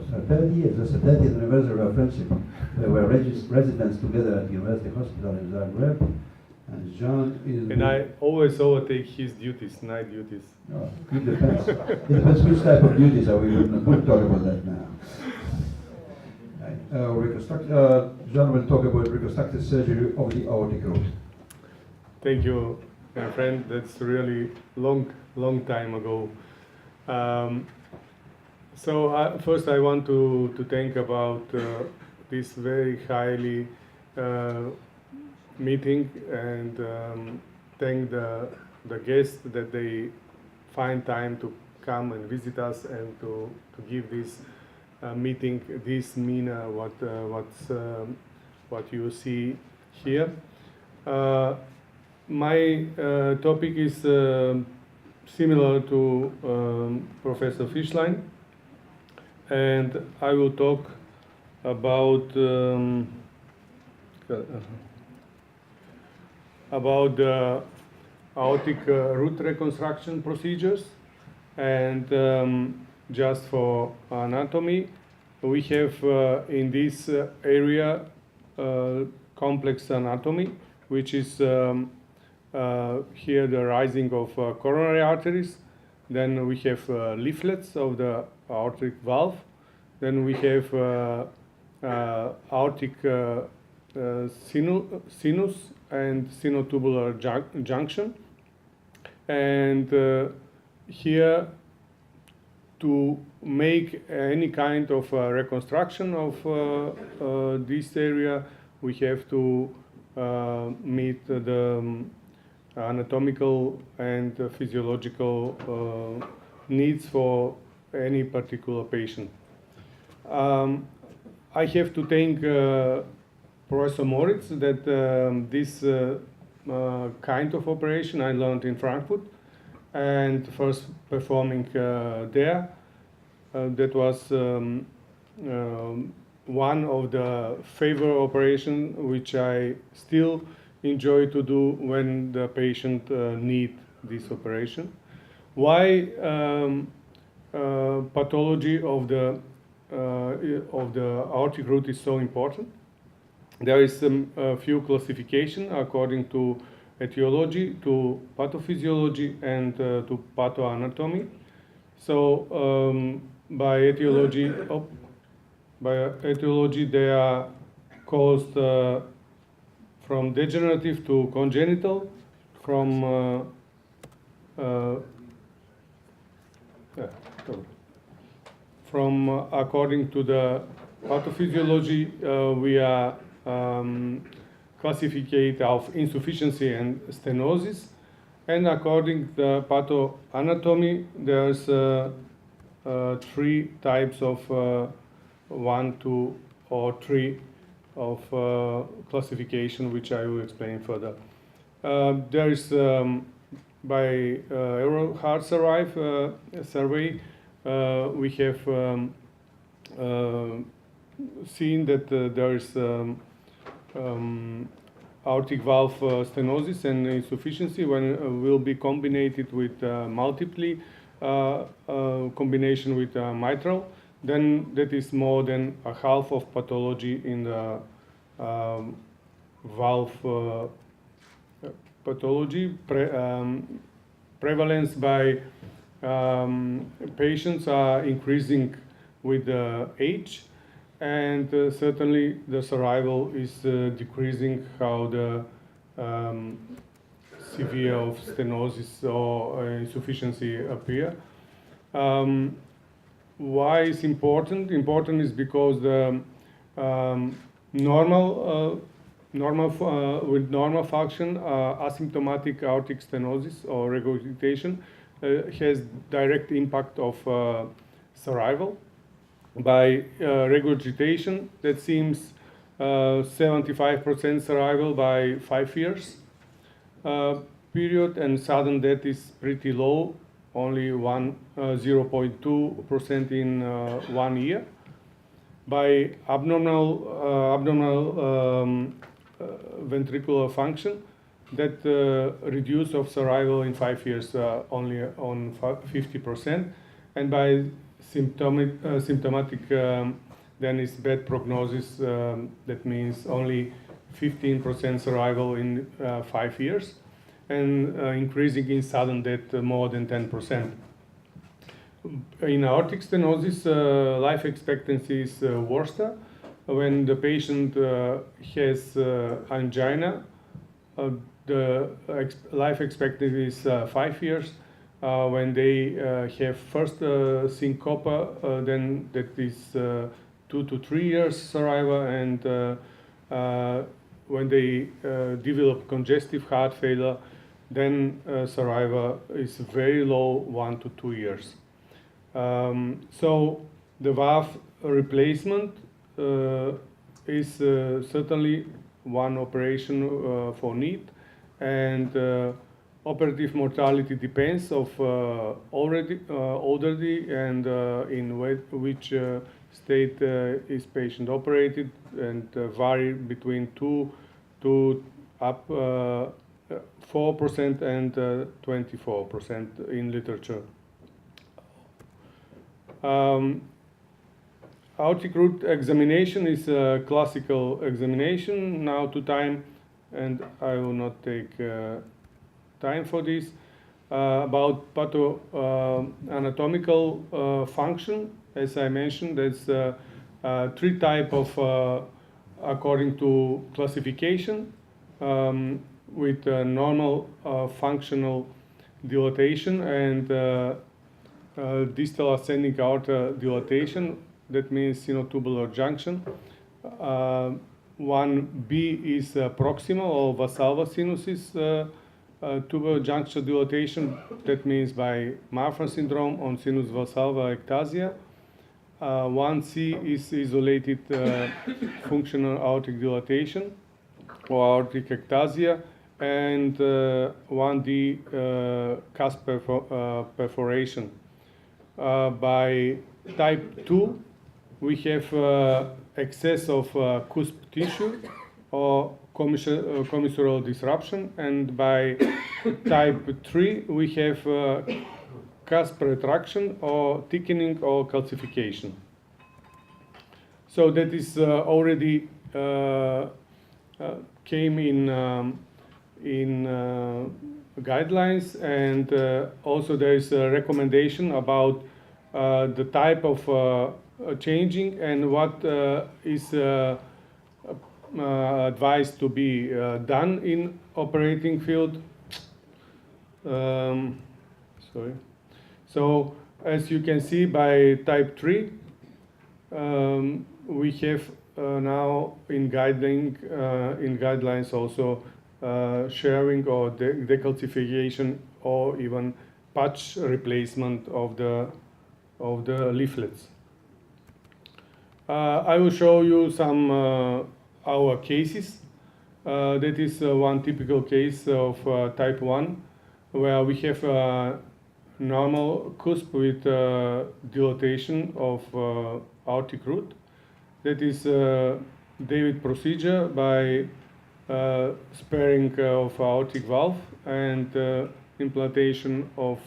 30 years. That's the 30th anniversary of our friendship. We were residents together at University Hospital in Zagreb. And John is... And I always overtake his duties, night duties. Oh, it depends. It depends which type of duties are we wouldn't talk about that now. John will talk about reconstructive surgery of the aortic root. Thank you, my friend. That's really long time ago. First I want to think about this very highly meeting and thank the guests that they find time to come and visit us and to give this meeting this Mina what you see here. My topic is similar to Professor Fischlein, and I will talk about the aortic root reconstruction procedures. And just for anatomy, we have in this area complex anatomy, which is here the rising of coronary arteries. Then we have leaflets of the aortic valve. Then we have aortic sinus and sinotubular junction. And here, to make any kind of reconstruction of this area, we have to meet the anatomical and physiological needs for any particular patient. I have to thank Professor Moritz that this kind of operation I learned in Frankfurt, and first performing there. That was one of the favorite operations which I still enjoy to do when the patient need this operation. Why pathology of the aortic root is so important? There is a few classification according to etiology, to pathophysiology, and to pathoanatomy. So by etiology, they are caused from degenerative to congenital, from according to the pathophysiology, we are classificate of insufficiency and stenosis, and according to the pathoanatomy, there's three types of 1, 2, or 3 of classification, which I will explain further. There is by Euroheart survey, we have seen that there is aortic valve stenosis and insufficiency when will be combined with multiply combination with mitral. Then that is more than a half of pathology in the valve pathology. Prevalence by patients are increasing with age, and certainly the survival is decreasing how the severe of stenosis or insufficiency appear. Why is important? Important is because the with normal function, asymptomatic aortic stenosis or regurgitation has direct impact of survival. By regurgitation, that seems 75% survival by 5 years period, and sudden death is pretty low, only 0.2% in 1 year. By abnormal ventricular function, that reduce of survival in 5 years only on 50%, and by symptomatic, then it's bad prognosis. That means only 15% survival in 5 years, and increasing in sudden death more than 10%. In aortic stenosis, life expectancy is worse. When the patient has angina, the life expectancy is 5 years. When they have first syncope, then that is 2 to 3 years survival, and when they develop congestive heart failure, then survival is very low, 1 to 2 years. So the valve replacement is certainly one operation for need, and operative mortality depends of elderly and in which state is patient operated, and vary between 2 to up 4% and 24% in literature. Aortic root examination is a classical examination now to time, and I will not take time for this. About patho-anatomical function, as I mentioned, there's 3 types of, according to classification, with normal functional dilatation and distal ascending aorta dilatation. That means tubular junction. 1B is proximal or Valsalva sinuses tubular junction dilatation. That means by Marfan syndrome on sinus valsalva ectasia. 1C is isolated functional aortic dilatation or aortic ectasia, and 1D cusp perforation. By type 2, we have excess of cusp tissue or commissural disruption, and by type 3, we have cusp retraction or thickening or calcification. So that is already came in guidelines, and also there is a recommendation about the type of changing and what is advised to be done in operating field. Sorry. So as you can see by type 3, we have now in guidelines also sharing or decalcification or even patch replacement of the leaflets. I will show you some our cases. That is one typical case of type 1, where we have normal cusp with dilatation of aortic root. That is David procedure by sparing of aortic valve and implantation of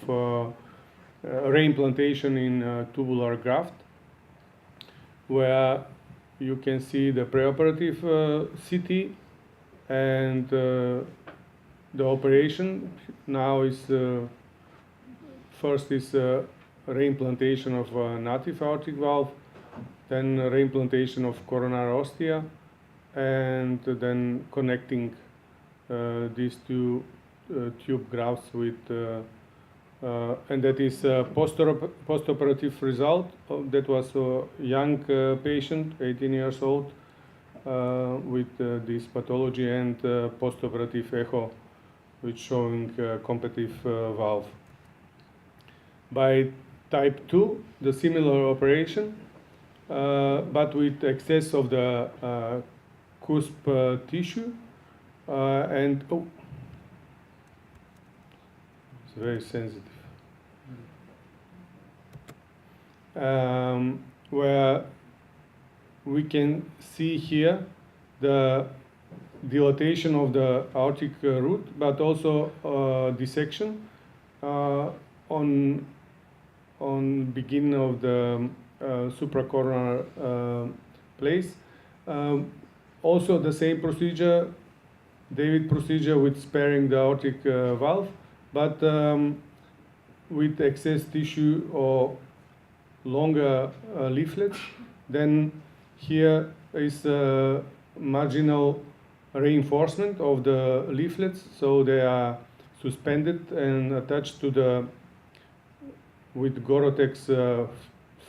reimplantation in tubular graft, where you can see the preoperative CT and the operation. Now is first is reimplantation of native aortic valve, then reimplantation of coronary ostia, and then connecting these two tube grafts with, and that is postoperative result. That was a young patient, 18 years old, with this pathology, and postoperative echo, which showing competitive valve. By type 2, the similar operation, but with excess of the cusp tissue, and it's very sensitive. Where we can see here the dilatation of the aortic root, but also dissection on on beginning of the supracoronary place. Also the same procedure, David procedure with sparing the aortic valve, but with excess tissue or longer leaflets. Then here is marginal reinforcement of the leaflets, so they are suspended and attached to the with Gorotex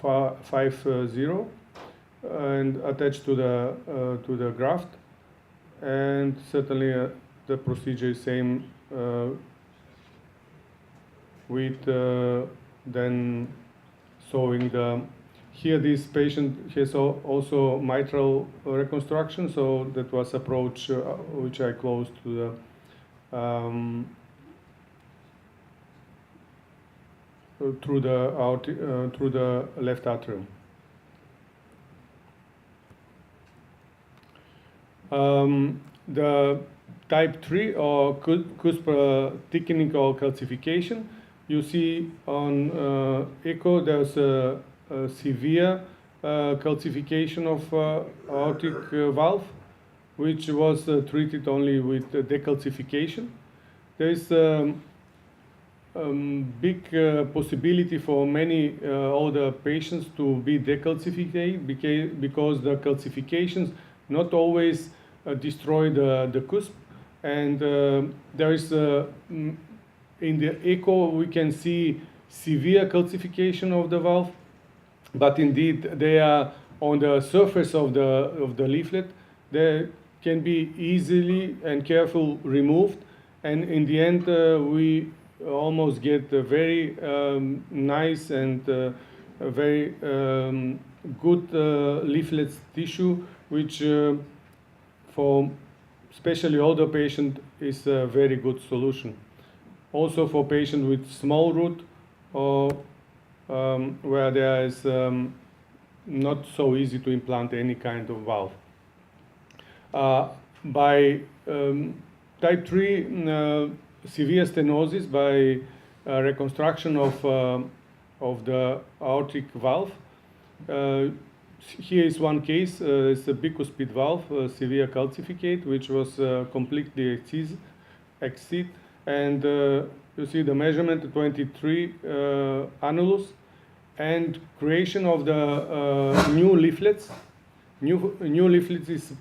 5.0 and attached to the graft, and certainly the procedure is same with then sewing the. Here this patient has also mitral reconstruction, so that was approach which I closed to the through the left atrium. The type 3 or cusp thickening or calcification, you see on echo there's a severe calcification of aortic valve, which was treated only with decalcification. There is big possibility for many older patients to be decalcified because the calcifications not always destroy the cusp, and there is in the echo we can see severe calcification of the valve, but indeed they are on the surface of the leaflet. They can be easily and carefully removed, and in the end we almost get a very nice and a very good leaflet tissue, which for especially older patient is a very good solution. Also for patient with small root or where there is not so easy to implant any kind of valve. By type 3 severe stenosis by reconstruction of the aortic valve. Here is one case, it's a bicuspid valve, severe calcificate, which was completely excised, and you see the measurement 23 annulus, and creation of the new leaflets. New leaflets is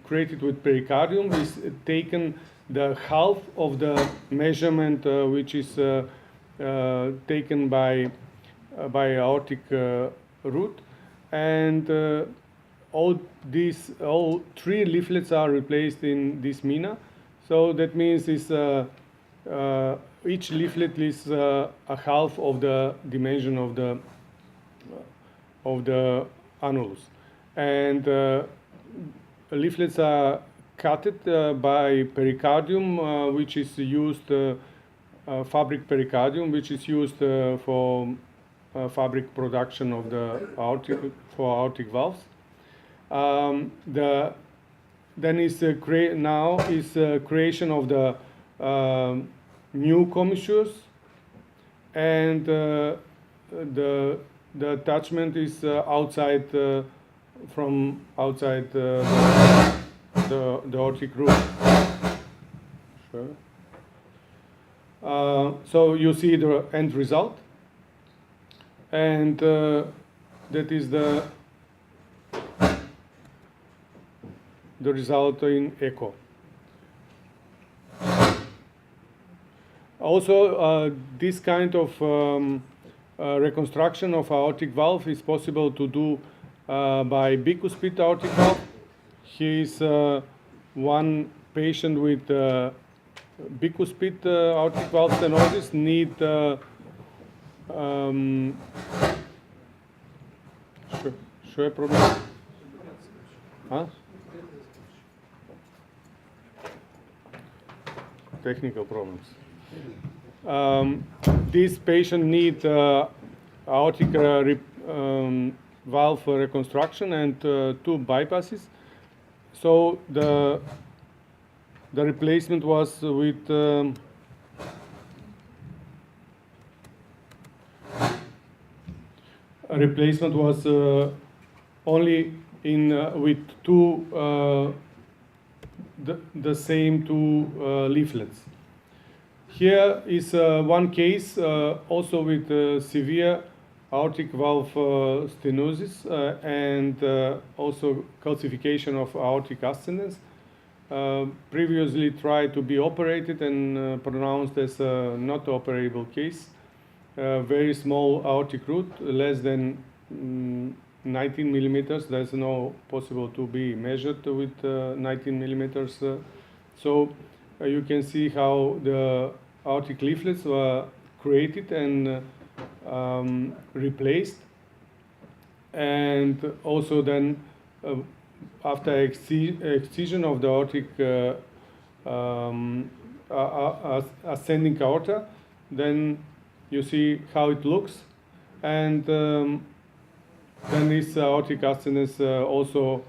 created with pericardium, is taken the half of the measurement which is taken by aortic root, and all three leaflets are replaced in this mina. So that means is each leaflet is a half of the dimension of the annulus, and leaflets are cutted by pericardium, which is used fabric pericardium, which is used for fabric production of the aortic valves. Then is now is creation of the new commissures, and the attachment is outside from outside the aortic root. Sure. So you see the end result, and that is the result in echo. Also, this kind of reconstruction of aortic valve is possible to do by bicuspid aortic valve. Here is one patient with bicuspid aortic valve stenosis need что je problem? Huh? Technical problems. This patient need aortic valve reconstruction and 2 bypasses. So the replacement was with replacement was only in with the same two leaflets. Here is one case also with severe aortic valve stenosis and also calcification of aortic ascendens. Previously tried to be operated and pronounced as a not operable case. Very small aortic root, less than 19 millimeters. There's no possible to be measured with 19 millimeters. So you can see how the aortic leaflets were created and replaced, and also then after excision of the aortic ascending aorta, then you see how it looks, and then this aortic ascendens also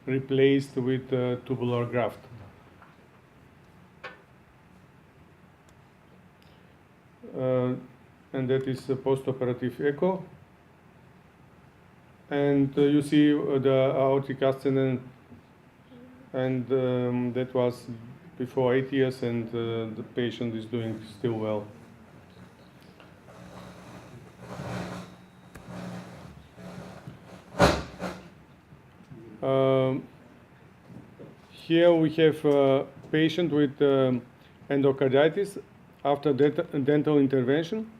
replaced with tubular graft. And that is a post-operative echo. And you see the aortic ascendant, and that was before 8 years, and the patient is doing still well. Here we have a patient with endocarditis after dental intervention.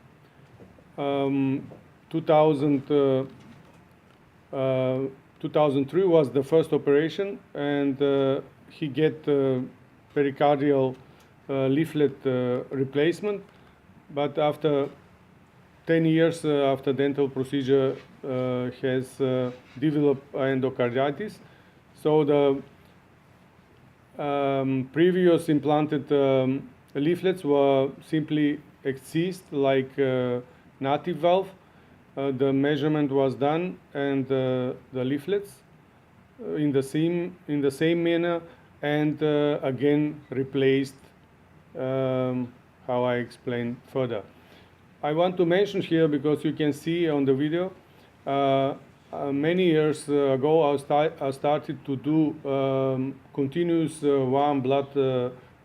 2003 was the first operation, and he get pericardial leaflet replacement, but after 10 years after dental procedure has developed endocarditis. So the previous implanted leaflets were simply excised like native valve. The measurement was done, and the leaflets in the same manner, and again replaced, how I explained further. I want to mention here, because you can see on the video, many years ago I started to do continuous warm blood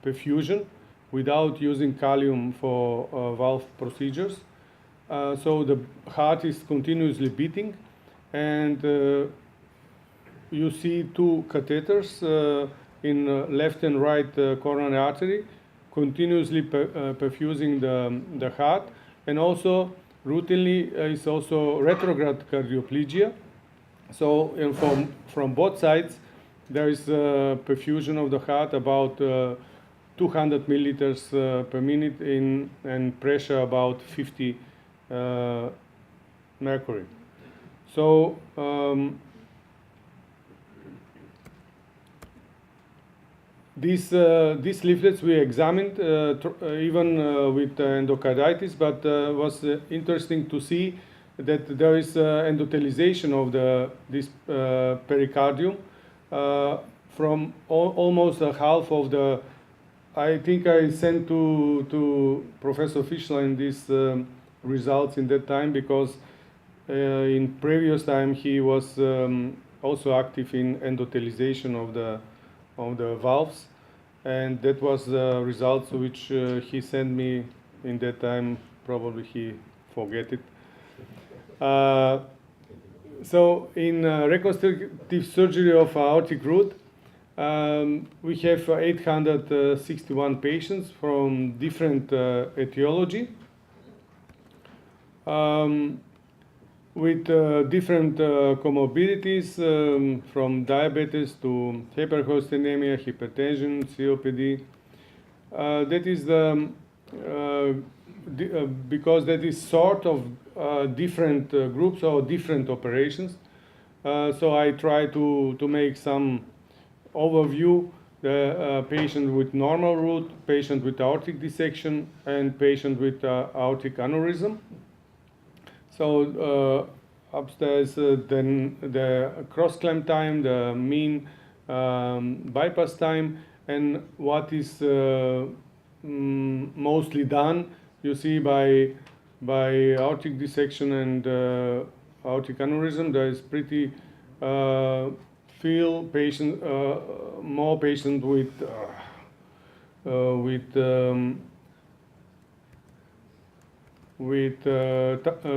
perfusion without using Kalium for valve procedures. So the heart is continuously beating, and you see two catheters in left and right coronary artery continuously perfusing the heart, and also routinely is also retrograde cardioplegia. So from both sides there is perfusion of the heart about 200 milliliters per minute and pressure about 50 mercury. So these leaflets we examined even with endocarditis, but was interesting to see that there is endothelization of this pericardium from almost a half of the. I think I sent to Professor Fischlein these results in that time, because in previous time he was also active in endothelization of the valves, and that was the results which he sent me in that time. Probably he forget it. So in reconstructive surgery of aortic root, we have 861 patients from different etiology, with different comorbidities, from diabetes to hypercholesterolemia, hypertension, COPD. That is because that is sort of different groups or different operations. So I try to make some overview: the patient with normal root, patient with aortic dissection, and patient with aortic aneurysm. So upstairs, then the cross-clamp time, the mean bypass time, and what is mostly done, you see by by aortic dissection and aortic aneurysm, there is pretty few patient, more patient with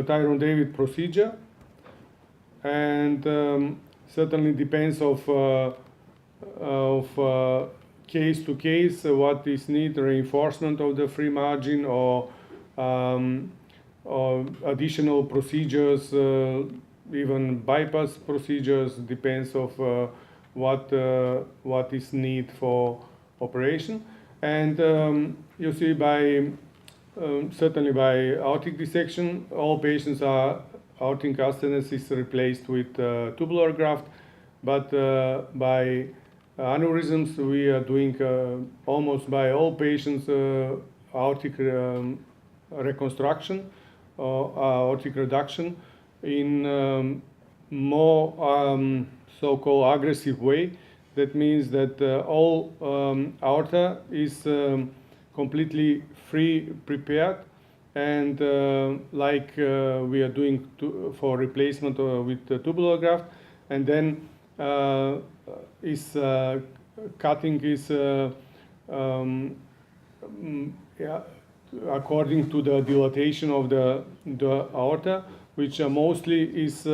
Tyrone David procedure, and certainly depends of case to case what is need, reinforcement of the free margin or additional procedures, even bypass procedures, depends of what is need for operation. And you see by certainly by aortic dissection, all patients are aortic stenosis is replaced with tubular graft, but by aneurysms we are doing almost by all patients aortic reconstruction or aortic reduction in more so-called aggressive way. That means that all aorta is completely free prepared, and like we are doing for replacement with the tubular graft, and then is cutting is yeah, according to the dilatation of the aorta, which mostly is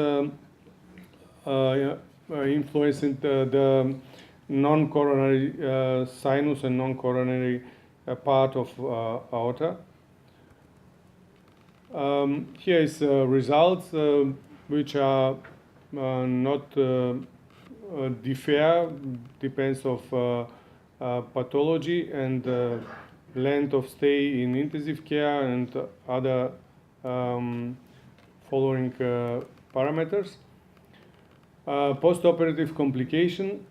influencing the non-coronary sinus and non-coronary part of aorta. Here is results which are not differ, depends of pathology and length of stay in intensive care and other following parameters. Post-operative complication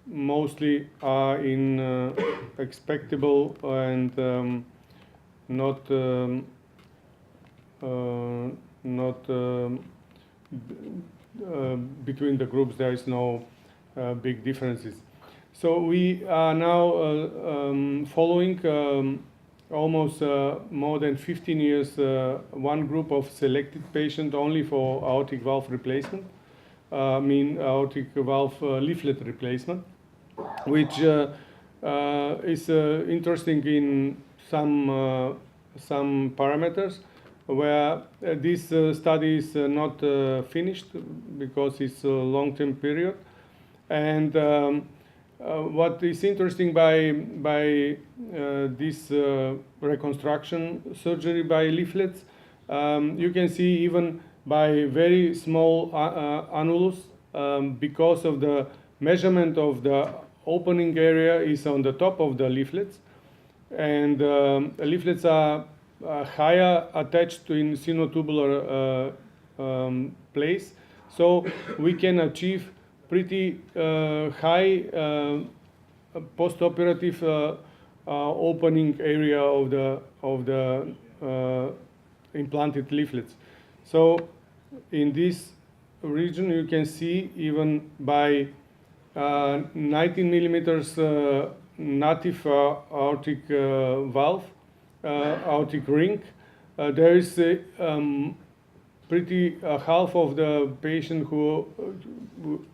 mostly are in expectable and not between the groups there is no big differences. So we are now following almost more than 15 years one group of selected patients only for aortic valve replacement, aortic valve leaflet replacement, which is interesting in some parameters, where this study is not finished because it's a long-term period. And what is interesting by this reconstruction surgery by leaflets, you can see even by very small annulus, because of the measurement of the opening area is on the top of the leaflets, and leaflets are higher attached to in sinotubular place, so we can achieve pretty high post-operative opening area of the implanted leaflets. So in this region you can see even by 19 millimeters native aortic valve, aortic ring, there is pretty half of the patient who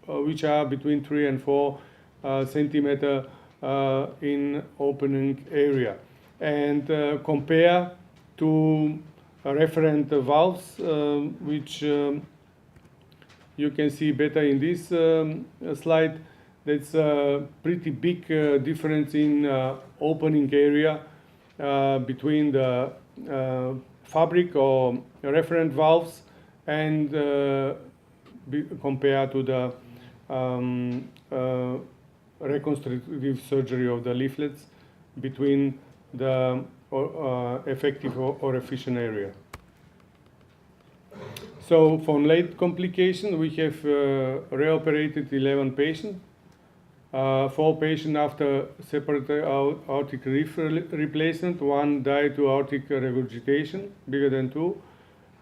which are between 3 and 4 centimeter in opening area, and compare to referent valves, which you can see better in this slide. That's a pretty big difference in opening area between the fabric or referent valves and compared to the reconstructive surgery of the leaflets between the effective or efficient area. So for late complication, we have reoperated 11 patients. 4 patients after separate aortic reef replacement, 1 died to aortic regurgitation, bigger than 2,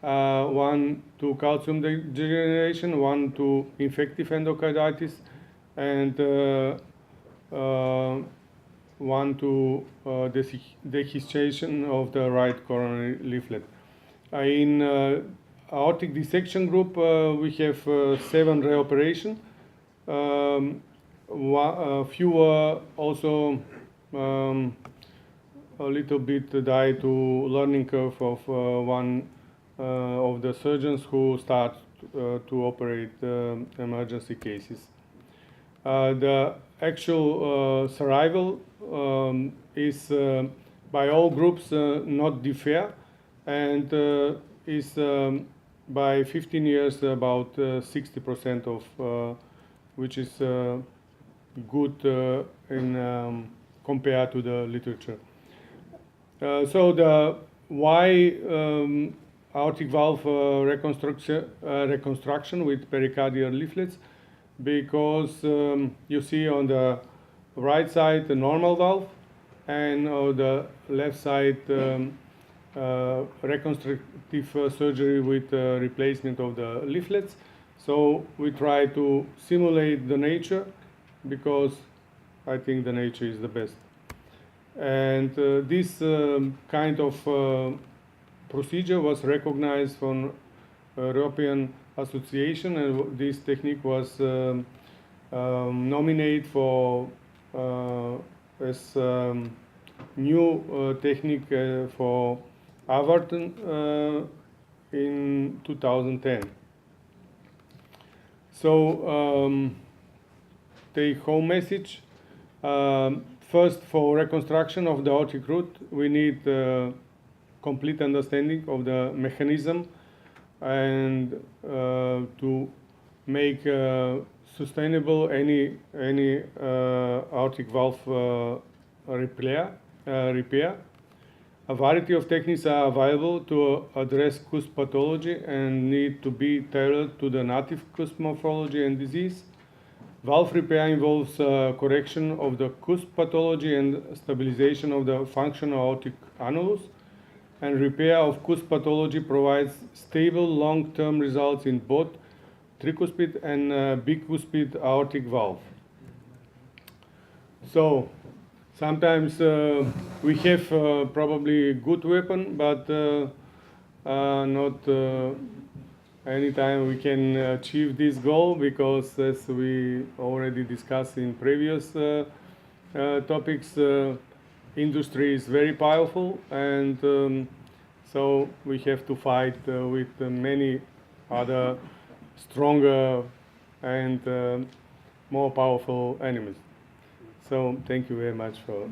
1 to calcium degeneration, 1 to infective endocarditis, and want to dehiscation of the right coronary leaflet. In aortic dissection group, we have 7 reoperation. Few also a little bit died to learning curve of one of the surgeons who start to operate emergency cases. The actual survival is by all groups not differ, and is by 15 years about 60% of which is good in compared to the literature. So the why aortic valve reconstruction with pericardial leaflets, because you see on the right side the normal valve, and on the left side reconstructive surgery with replacement of the leaflets. So we try to simulate the nature, because I think the nature is the best. And this kind of procedure was recognized from European Association, and this technique was nominated for as new technique for Averton in 2010. So take home message. First, for reconstruction of the aortic root, we need complete understanding of the mechanism, and to make sustainable any aortic valve repair. A variety of techniques are available to address cusp pathology and need to be tailored to the native cusp morphology and disease. Valve repair involves correction of the cusp pathology and stabilization of the functional aortic annulus, and repair of cusp pathology provides stable long-term results in both tricuspid and bicuspid aortic valve. So sometimes we have probably good weapon, but not anytime we can achieve this goal, because as we already discussed in previous topics, industry is very powerful, and so we have to fight with many other stronger and more powerful enemies. So thank you very much for